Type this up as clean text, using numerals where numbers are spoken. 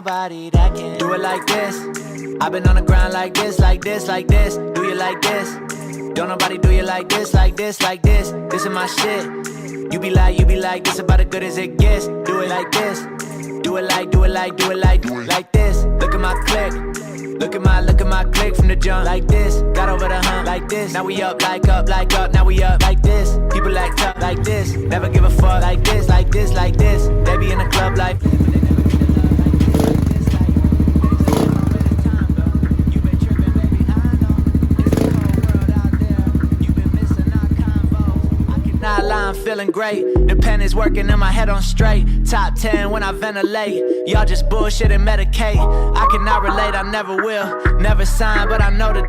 nobody that can do it like this. I've been on the grind like this, like this, like this. Do you like this? Don't nobody do you like this, like this, like this. This is my shit. You be like, this about as good as it gets. Do it like this. Do it like, do it like, do it like, do it like this. Look at my click. Look at my click from the jump like this. Got over the hump like this. Now we up, like up, like up. Now we up like this. People act up like this. Never give a fuck like this, like this, like this. They be in the club like this. I'm feeling great. The pen is working and my head on straight. Top 10 when I ventilate. Y'all just bullshit and medicate. I cannot relate, I never will. Never sign, but I know that